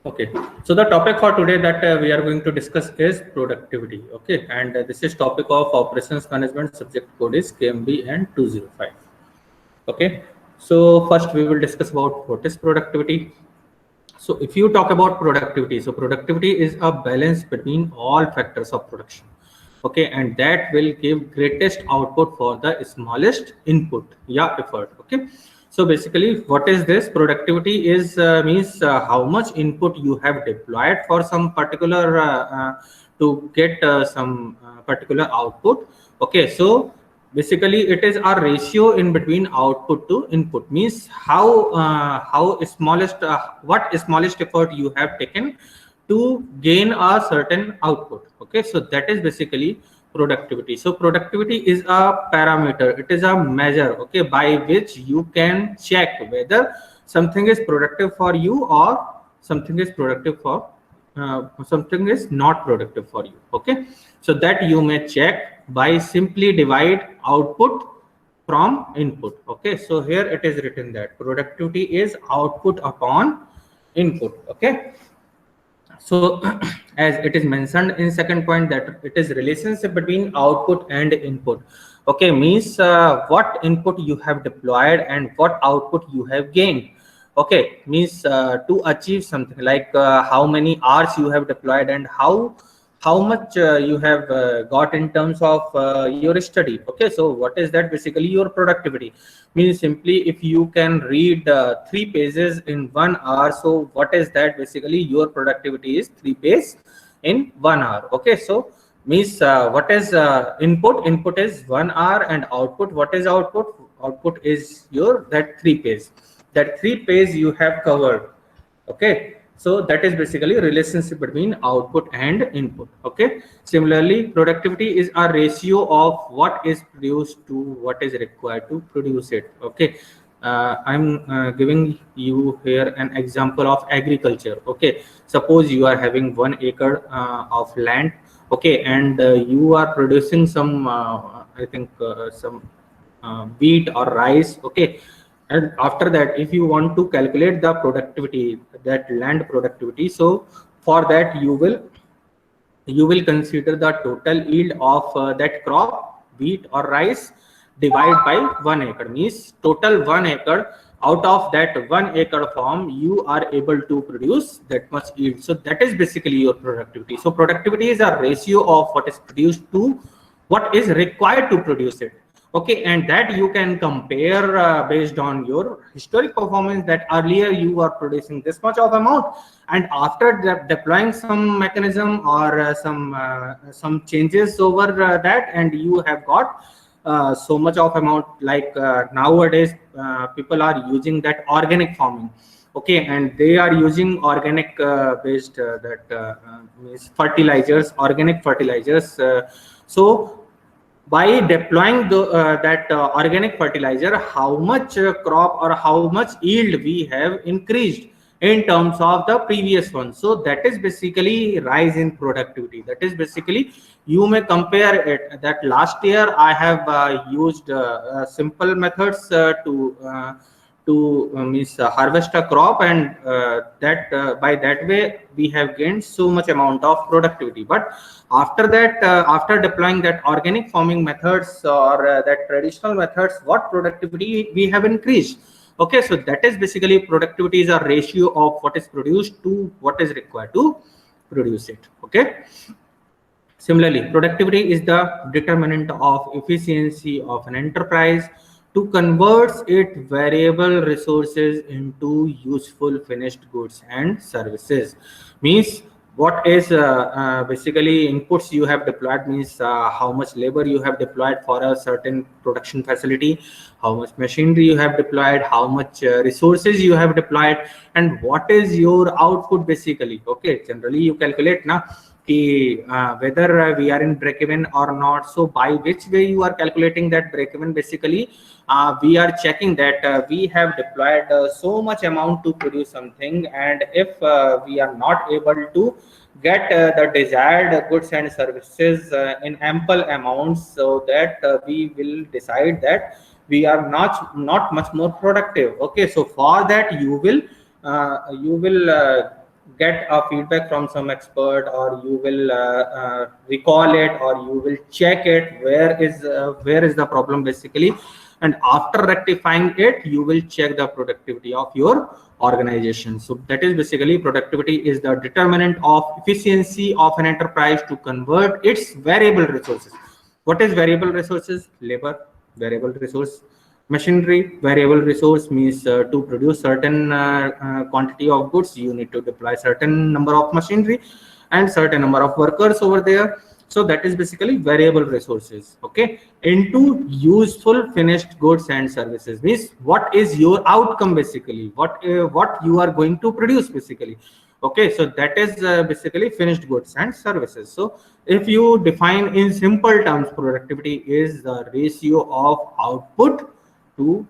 Okay, so the topic for today that we are going to discuss is productivity. Okay, and this is topic of operations management. Subject code is KMB and 205. Okay, so first we will discuss about what is productivity. So if you talk about productivity, so productivity is a balance between all factors of production. Okay, and that will give greatest output for the smallest input, yeah, effort. Okay, so basically what is this? Productivity is means how much input you have deployed for some particular to get some particular output. Okay, so basically it is a ratio in between output to input, means how smallest what smallest effort you have taken to gain a certain output. Okay, so that is basically productivity. So productivity is a parameter, it is a measure, okay, by which you can check whether something is productive for you or something is productive for something is not productive for you. Okay, so that you may check by simply divide output from input. Okay, so here it is written that productivity is output upon input. Okay, so as it is mentioned in second point that it is relationship between output and input. Okay, means what input you have deployed and what output you have gained. Okay, means to achieve something like how many hours you have deployed and how much you have got in terms of your study. Okay, so what is that? Basically your productivity means simply if you can read 3 pages in 1 hour, so what is that? Basically your productivity is 3 pages in 1 hour. Okay, so means what is input? Input is 1 hour, and output, what is output? Output is your that 3 page, that 3 page you have covered. Okay, so that is basically relationship between output and input. Okay, similarly productivity is a ratio of what is produced to what is required to produce it. Okay, I'm giving you here an example of agriculture. Okay, suppose you are having 1 acre of land. Okay, and you are producing some I think some wheat or rice. Okay, and after that if you want to calculate the productivity, that land productivity, so for that you will consider the total yield of that crop, wheat or rice, divide by 1 acre, means total 1 acre. Out of that 1 acre farm you are able to produce that much yield, so that is basically your productivity. So productivity is a ratio of what is produced to what is required to produce it. Okay, and that you can compare based on your historic performance, that earlier you are producing this much of amount, and after deploying some mechanism or some changes over that, and you have got so much of amount, like nowadays people are using that organic farming. Okay, and they are using organic based that means fertilizers, organic fertilizers. So by deploying that organic fertilizer, how much crop or how much yield we have increased in terms of the previous one. So that is basically rise in productivity. That is basically, you may compare it that last year I have used simple methods to means harvest a crop, and that by that way we have gained so much amount of productivity. But after that after deploying that organic farming methods or that traditional methods, what productivity we have increased. Okay, so that is basically productivity is a ratio of what is produced to what is required to produce it. Okay, similarly productivity is the determinant of efficiency of an enterprise to convert its variable resources into useful finished goods and services. Means what is basically inputs you have deployed, means how much labor you have deployed for a certain production facility, how much machinery you have deployed, how much resources you have deployed, and what is your output basically. Okay, generally you calculate now whether we are in break even or not. So by which way you are calculating that break even? Basically we are checking that we have deployed so much amount to produce something, and if we are not able to get the desired goods and services in ample amounts, so that we will decide that we are not much more productive. Okay, so for that you will get a feedback from some expert, or you will recall it, or you will check it where is the problem basically, and after rectifying it you will check the productivity of your organization. So that is basically productivity is the determinant of efficiency of an enterprise to convert its variable resources. What is variable resources? Labor, variable resource. Machinery, variable resource means to produce certain quantity of goods, you need to deploy certain number of machinery and certain number of workers over there. So that is basically variable resources. Okay, into useful finished goods and services means what is your outcome basically, what you are going to produce basically. Okay, so that is basically finished goods and services. So if you define in simple terms, productivity is the ratio of output to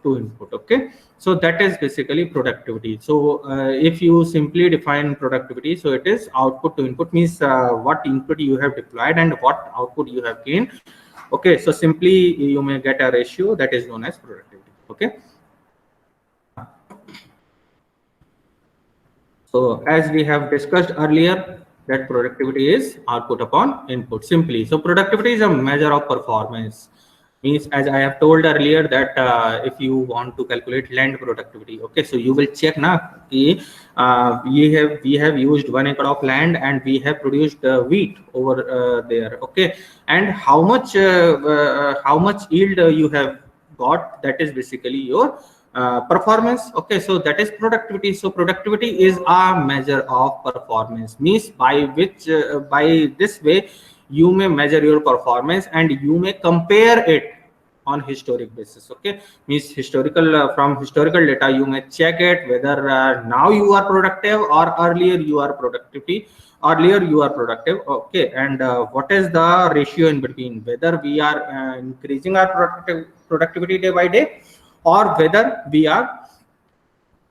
input. Okay, so that is basically productivity. So if you simply define productivity, so it is output to input means what input you have deployed and what output you have gained. Okay, so simply you may get a ratio that is known as productivity. Okay, so as we have discussed earlier, that productivity is output upon input simply. So productivity is a measure of performance. Means, as I have told earlier, that if you want to calculate land productivity, okay, so you will check na ki, we have used 1 acre of land and we have produced wheat over there. Okay, and how much yield you have got, that is basically your performance. Okay, so that is productivity. So productivity is a measure of performance, means by which by this way you may measure your performance and you may compare it on historic basis. Okay, means historical from historical data you may check it whether now you are productive or earlier you are productive. Okay, and what is the ratio in between, whether we are increasing our productivity day by day or whether we are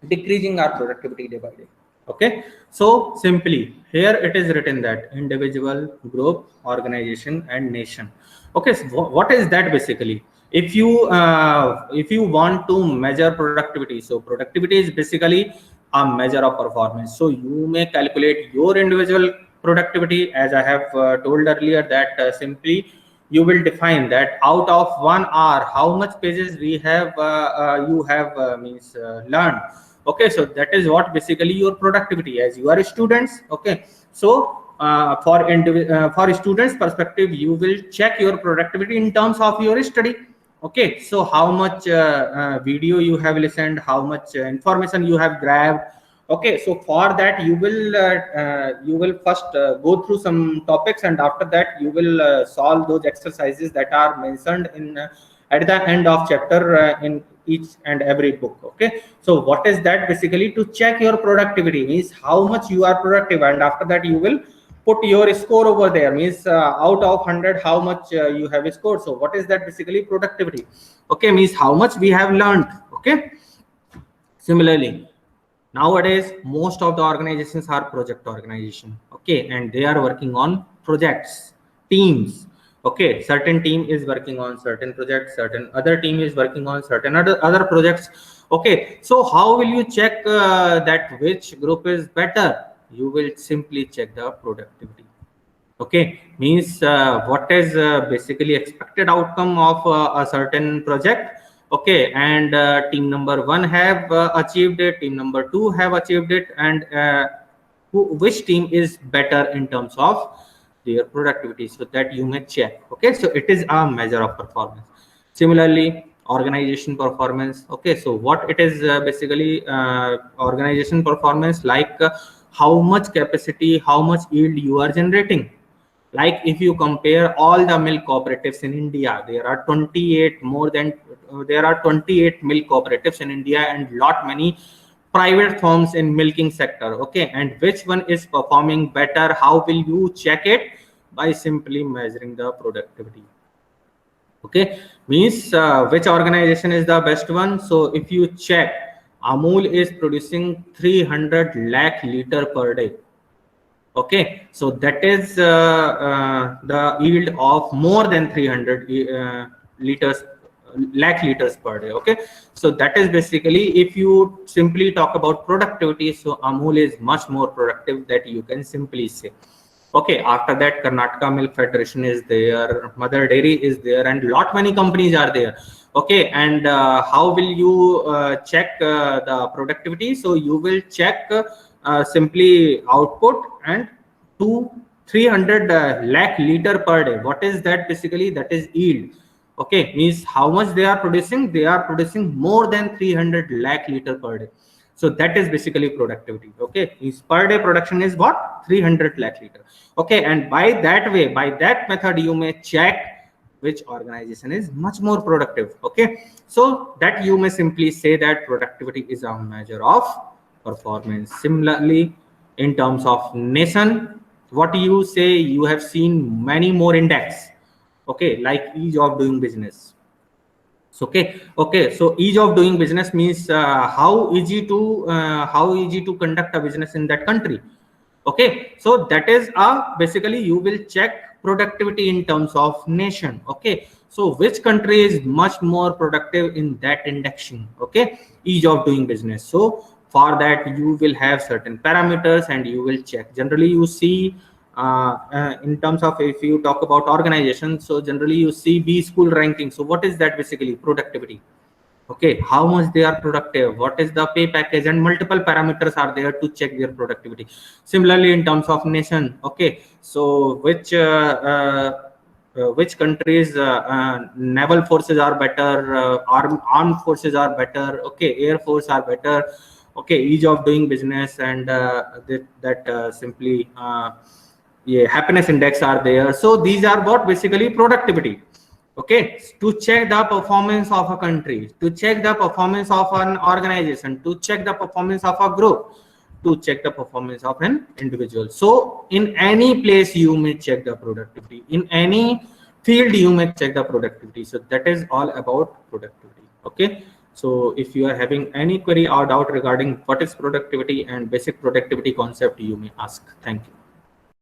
decreasing our productivity day by day. Okay, so simply here it is written that individual, group, organization and nation. Okay, so what is that basically? If you want to measure productivity, so productivity is basically a measure of performance. So you may calculate your individual productivity, as I have told earlier, that simply you will define that out of 1 hour how much pages we have you have means learned. Okay, so that is what basically your productivity, as you are students. Okay, so for students perspective you will check your productivity in terms of your study. Okay, so how much video you have listened, how much information you have grabbed. Okay, so for that you will first go through some topics, and after that you will solve those exercises that are mentioned in at the end of chapter in each and every book. Okay, so what is that basically? To check your productivity means how much you are productive, and after that you will put your score over there, means out of 100 how much you have scored. So what is that basically? Productivity. Okay, means how much we have learned. Okay, similarly nowadays most of the organizations are project organization. Okay, and they are working on projects, teams. Okay, certain team is working on certain projects, certain other team is working on certain other projects. Okay, so how will you check that which group is better? You will simply check the productivity. Okay, means what is basically expected outcome of a certain project. Okay, and team number 1 have achieved it, team number 2 have achieved it, and which team is better in terms of their productivity, so that you may check. Okay, so it is a measure of performance. Similarly, organization performance. Okay, so what it is basically organization performance, like how much capacity, how much yield you are generating. Like if you compare all the milk cooperatives in India, there are 28 more than there are 28 milk cooperatives in India and lot many private firms in milking sector. Okay, and which one is performing better? How will you check it? By simply measuring the productivity. Okay, means which organization is the best one. So if you check, Amul is producing 300 lakh liter per day. Okay, so that is the yield of more than 300 liters lakh liters per day. Okay, so that is basically, if you simply talk about productivity, so Amul is much more productive, that you can simply say. Okay, after that Karnataka Milk Federation is there, Mother Dairy is there, and lot many companies are there. Okay, and how will you check the productivity? So you will check simply output and 300 lakh liter per day. What is that? Basically, that is yield. Okay, means how much they are producing. They are producing more than 300 lakh liter per day. So that is basically productivity. Okay, means per day production is what? 300 lakh liter. Okay, and by that way, by that method, you may check which organization is much more productive. Okay, so that you may simply say that productivity is a measure of performance. Similarly, in terms of nation, what you say, you have seen many more index. Okay, like ease of doing business. So so ease of doing business means how easy to conduct a business in that country. Okay, so that is basically you will check productivity in terms of nation. Okay, so which country is much more productive in that indexing? Okay, ease of doing business. So for that you will have certain parameters and you will check. Generally you see in terms of, if you talk about organization, so generally you see B school ranking. So what is that? Basically productivity. Okay, how much they are productive, what is the pay package, and multiple parameters are there to check their productivity. Similarly, in terms of nation, okay, so which countries naval forces are better, armed forces are better, okay, air force are better, okay, ease of doing business, and simply yeah, happiness index are there. So these are what basically productivity. Okay, to check the performance of a country, to check the performance of an organization, to check the performance of a group, to check the performance of an individual. So in any place you may check the productivity, in any field you may check the productivity. So that is all about productivity. Okay, so if you are having any query or doubt regarding what is productivity and basic productivity concept, you may ask. Thank you.